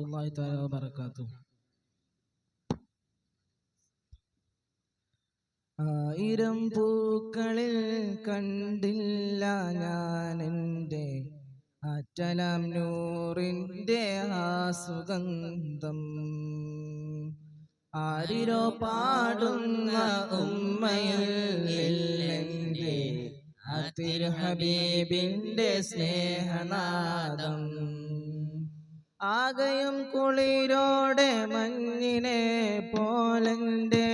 വറഹ്മത്തുള്ളാഹി തആല വബറകാതുഹു. ആയിരം പൂക്കളിൽ കണ്ടില്ല ഞാൻ എൻ്റെ ആറ്റലാം നൂറിൻ്റെ ആ സുഗന്ധം. ആരിരോ പാടുന്ന ഉമ്മയിൽ എൻ്റെ ആ തിരുഹബീബിൻ്റെ സ്നേഹനാദം. ആകയും കുളിരോടെ മഞ്ഞിനെ പോലെൻ്റെ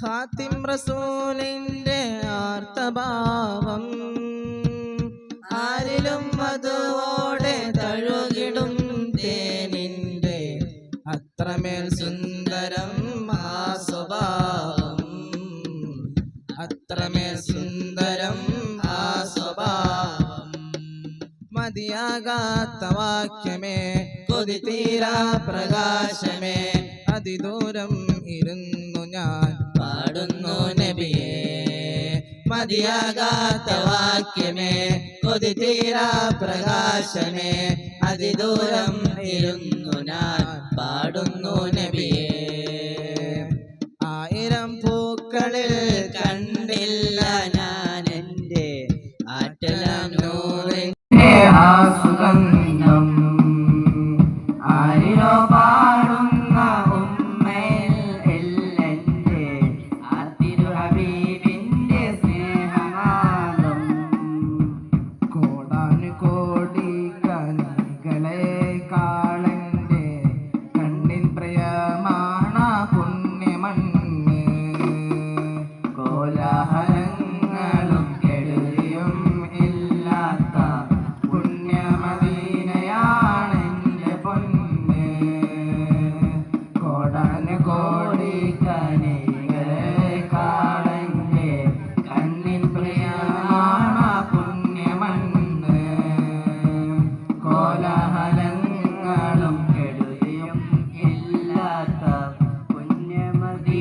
ഖാത്തിം റസൂലിൻ്റെ ആർത്തഭാവം. ആരിലും മധുവോടെ തഴുകിടും തേനിൻ്റെ അത്രമേൽ സുന്ദരം ആ സ്വഭാവം. അത്രമേൽ സുന്ദരം ആ സ്വഭാവം. മതിയാകാത്ത വാക്യമേ, കൊതി തീരാ പ്രകാശമേ, അതിദൂരം ഇരുന്നു ഞാൻ പാടുന്നു നബിയേ. മതിയാകാത്ത വാക്യമേ, കൊതി തീരാ പ്രകാശമേ, അതിദൂരം ഇരുന്നു ഞാൻ പാടുന്നു നബിയേ. ആയിരം പൂക്കളിൽ കണ്ടില്ല ഞാൻ എൻ്റെ ആറ്റലാം നൂറിൻ്റെ ആ സുഗന്ധം. ആരിരോ പാടുന്ന ഉമ്മയിൽ എൻ്റെ ആ തിരുഹബീബിൻ്റെ സ്നേഹനാദം. കോടാനു കോടി കനികളെ കാളൻ്റെ കണ്ണിൻ പ്രിയമാണ പുണ്യമണ്ണ്. കോലാഹലങ്ങളും കെടുതിയും ഇല്ലാത്ത പുണ്യമദീനയാണെൻ്റെ പൊന്ന്. കോടാനു കോടി കനികളെ കാളൻ്റെ കണ്ണിൻ പ്രിയമാണ പുണ്യമണ്ണ്. കോലാഹലങ്ങളും കെടുതിയും ഇല്ലാത്ത പുണ്യമദീനയാണെൻ്റെ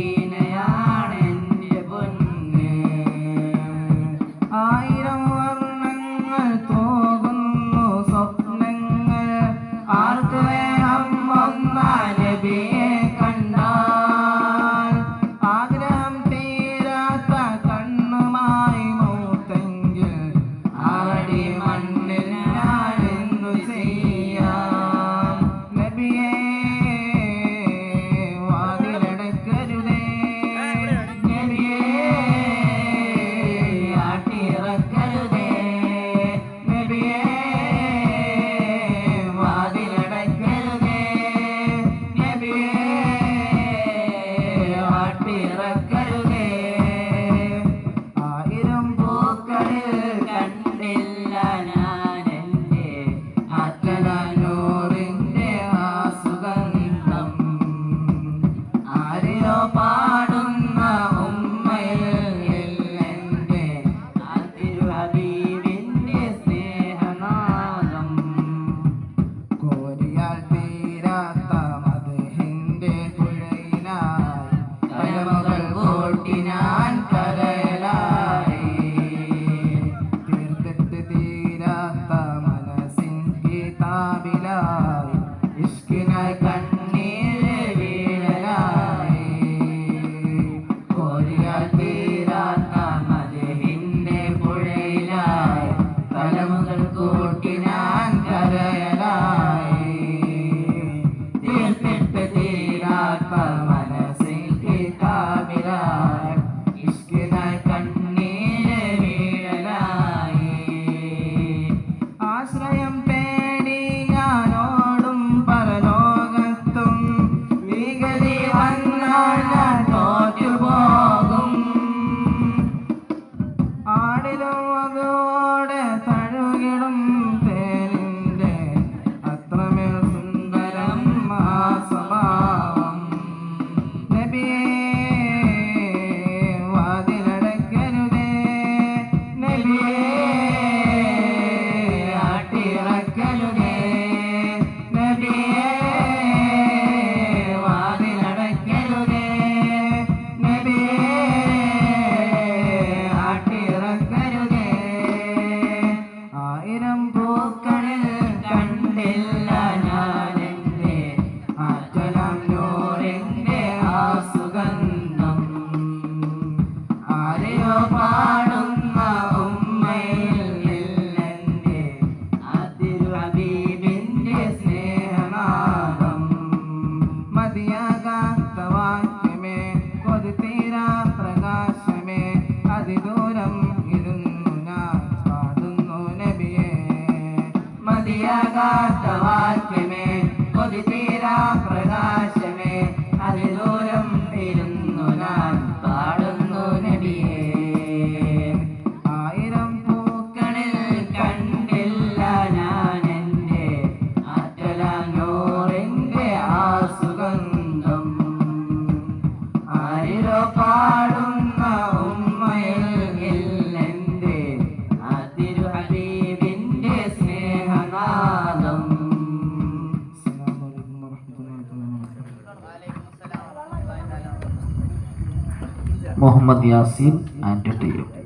പൊന്ന്. ആയിരം വർണ്ണങ്ങൾ തോകുന്നു സ്വപ്നങ്ങൾ, ആർക്ക് വേണം ഒന്നാ നബിയെ കണ്ടാൽ. ആഗ്രഹം തീരാത്ത കണ്ണുമായി മൂത്തെങ്കിൽ ആടി മണ്ണിൽ ഞാൻ എന്തു ചെയ്യാം. നബിയേ വാതിലടക്കരുതേ, നബിയേ ആട്ടിയിറക്കരുതേ, നബിയേ വാതിലടക്കരുതേ, നബിയേ ആട്ടിയിറക്കരുതേ. ആയിരം പൂക്കളിൽ കണ്ടില്ല ഞാൻ എൻ്റെ ആറ്റലാം നൂറിൻ്റെ ആ സുഗന്ധം. ആരിരോ പാടുന്ന ഉമ്മയിൽ എൻ്റെ ആ തിരുഹബീബിൻ്റെ സ്നേഹനാദം. കോരിയാൽ തീരാത്ത മദ്ഹിൻ്റെ പുഴയിലായി കരമകൾ കൂട്ടി ഞാൻ കരയലായി. തീർത്തിട്ട് തീരാത്ത മനസ്സിൻ കിതാബിലായി ഇഷ്കിനായി കണ്ണീര് വീഴലായി. കോരിയാൽ തീരാത്ത മദ്ഹിൻ്റെ പുഴയിലായി കലമുകൾ കൂട്ടി ഞാൻ കരയലായി. തീർത്തിട്ട് തീരാത്ത മനസ്സിൽ കിതാബിലായി ഇഷ്കിനായി കണ്ണീര് വീഴലായി. ആശ്രയം തേടി ഞാനോടും പരലോക മുഹമ്മദ് യാസീൻ ആൻഡ് ടീം.